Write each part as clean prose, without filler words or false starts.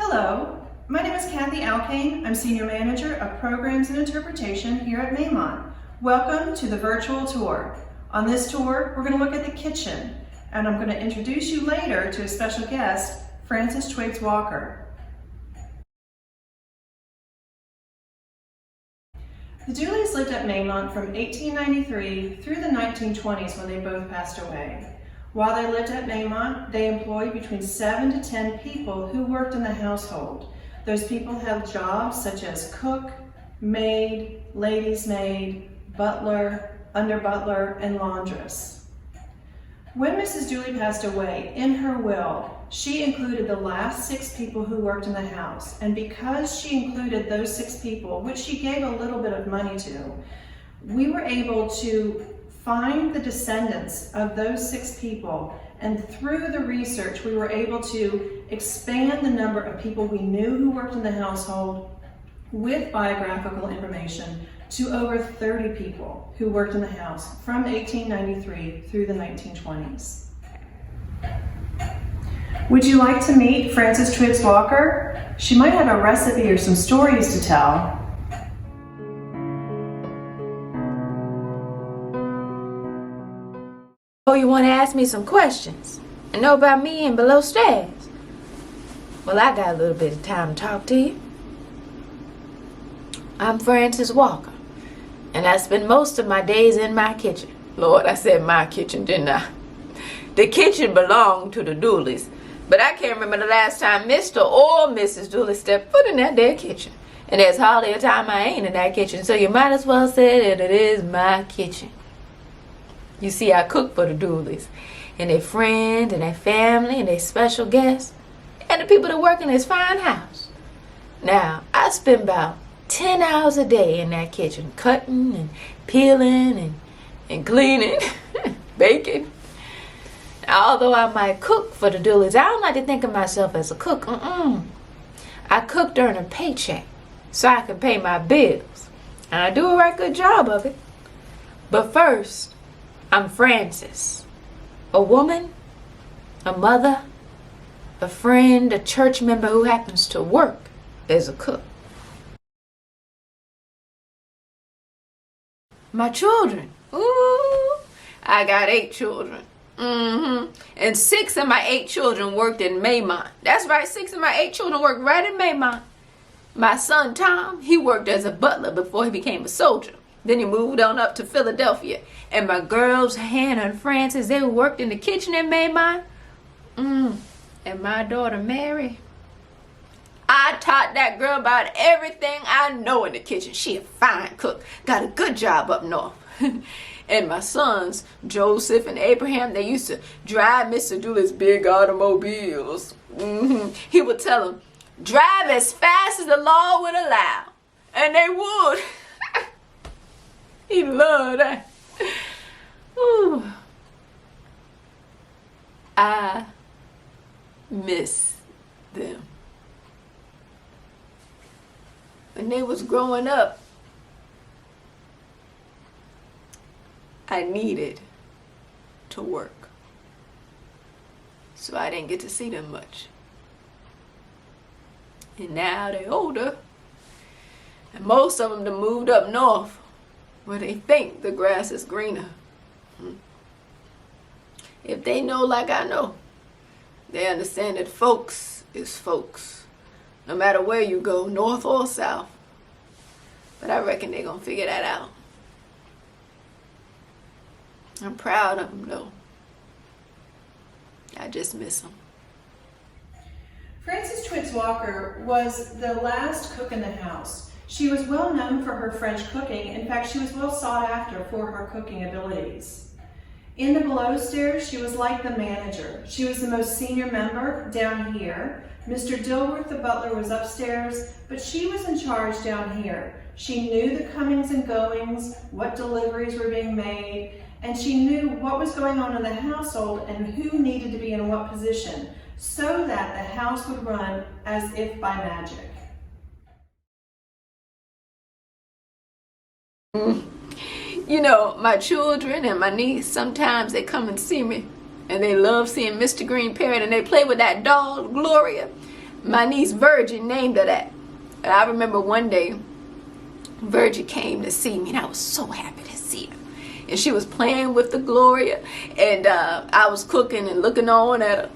Hello, my name is Kathy Alkane. I'm Senior Manager of Programs and Interpretation here at Maymont. Welcome to the virtual tour. On this tour, we're going to look at the kitchen, and I'm going to introduce you later to a special guest, Frances Twiggs Walker. The Dooleys lived at Maymont from 1893 through the 1920s when they both passed away. While they lived at Maymont, they employed between 7 to 10 people who worked in the household. Those people held jobs such as cook, maid, lady's maid, butler, under butler, and laundress. When Mrs. Dooley passed away, in her will, she included the last 6 people who worked in the house. And because she included those 6 people, which she gave a little bit of money to, we were able to find the descendants of those 6 people, and through the research we were able to expand the number of people we knew who worked in the household with biographical information to over 30 people who worked in the house from 1893 through the 1920s. Would you like to meet Frances Twiggs Walker? She might have a recipe or some stories to tell. Oh, you want to ask me some questions and know about me and below stairs? Well, I got a little bit of time to talk to you. I'm Frances Walker, and I spend most of my days in my kitchen. Lord, I said my kitchen, didn't I? The kitchen belonged to the Dooleys, but I can't remember the last time Mr. or Mrs. Dooley stepped foot in that there kitchen. And there's hardly a time I ain't in that kitchen, so you might as well say that it is my kitchen. You see, I cook for the Dooleys, and their friends, and their family, and their special guests, and the people that work in this fine house. Now, I spend about 10 hours a day in that kitchen, cutting and peeling and cleaning, baking. Now, although I might cook for the Dooleys, I don't like to think of myself as a cook. I cook to earn a paycheck so I can pay my bills, and I do a right good job of it. But first, I'm Frances, a woman, a mother, a friend, a church member who happens to work as a cook. My children, ooh, I got 8 children. And 6 of my 8 children worked in Maymont. That's right, 6 of my 8 children worked right in Maymont. My son Tom, he worked as a butler before he became a soldier. Then he moved on up to Philadelphia. And my girls, Hannah and Frances, they worked in the kitchen in Maymont. And my daughter, Mary, I taught that girl about everything I know in the kitchen. She a fine cook. Got a good job up north. And my sons, Joseph and Abraham, they used to drive Mr. Dooley's big automobiles. He would tell them, drive as fast as the law would allow. And they would. He loved that. Ooh. I miss them. When they was growing up, I needed to work. So I didn't get to see them much. And now they're older. And most of them done moved up north, where they think the grass is greener. If they know like I know, they understand that folks is folks, no matter where you go, north or south. But I reckon they're gonna figure that out. I'm proud of them though. I just miss them. Frances Twiggs Walker was the last cook in the house. She was well known for her French cooking. In fact, she was well sought after for her cooking abilities. In the below stairs, she was like the manager. She was the most senior member down here. Mr. Dilworth, the butler, was upstairs, but she was in charge down here. She knew the comings and goings, what deliveries were being made, and she knew what was going on in the household and who needed to be in what position, so that the house would run as if by magic. You know, my children and my niece, sometimes they come and see me, and they love seeing Mr. Green Parrot, and they play with that doll, Gloria. My niece Virgie named her that. And I remember one day, Virgie came to see me, and I was so happy to see her. And she was playing with the Gloria, and I was cooking and looking on at her.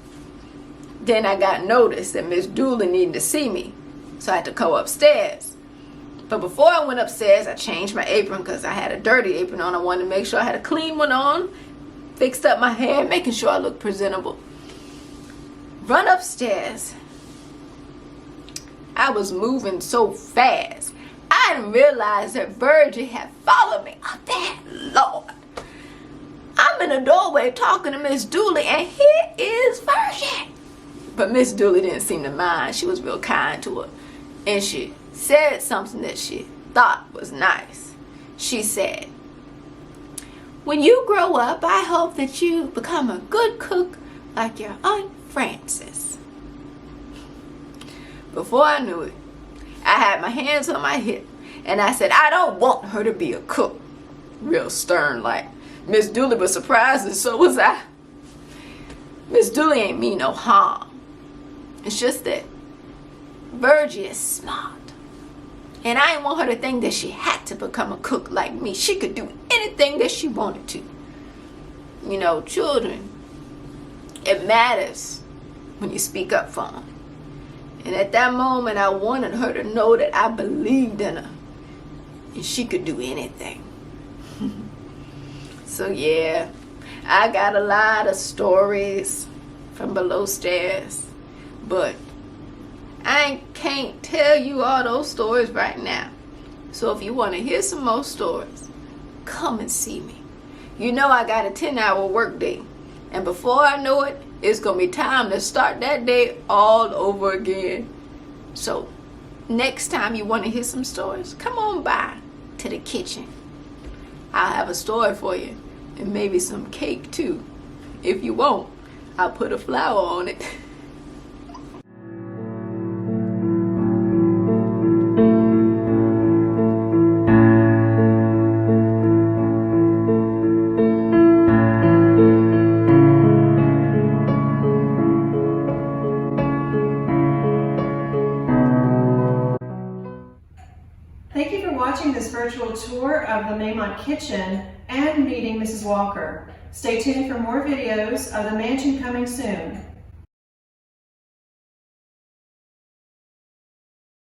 Then I got notice that Miss Dooley needed to see me, so I had to go upstairs. But before I went upstairs, I changed my apron because I had a dirty apron on. I wanted to make sure I had a clean one on, fixed up my hair, making sure I looked presentable. Run upstairs. I was moving so fast. I didn't realize that Virgie had followed me up there. Lord. I'm in the doorway talking to Miss Dooley, and here is Virgie. But Miss Dooley didn't seem to mind. She was real kind to her. And she said something that she thought was nice. She said, "When you grow up, I hope that you become a good cook like your Aunt Frances." Before I knew it, I had my hands on my hip, and I said, "I don't want her to be a cook." Real stern like. Miss Dooley was surprised, and so was I. Miss Dooley ain't mean no harm. It's just that Virgie is smart. And I didn't want her to think that she had to become a cook like me. She could do anything that she wanted to. You know, children, it matters when you speak up for them. And at that moment, I wanted her to know that I believed in her. And she could do anything. So yeah, I got a lot of stories from below stairs. But I can't tell you all those stories right now. So if you want to hear some more stories, come and see me. You know I got a 10-hour work day. And before I know it, it's going to be time to start that day all over again. So next time you want to hear some stories, come on by to the kitchen. I'll have a story for you. And maybe some cake too. If you want, I'll put a flower on it. Thank you for watching this virtual tour of the Maymont kitchen and meeting Mrs. Walker. Stay tuned for more videos of the mansion coming soon.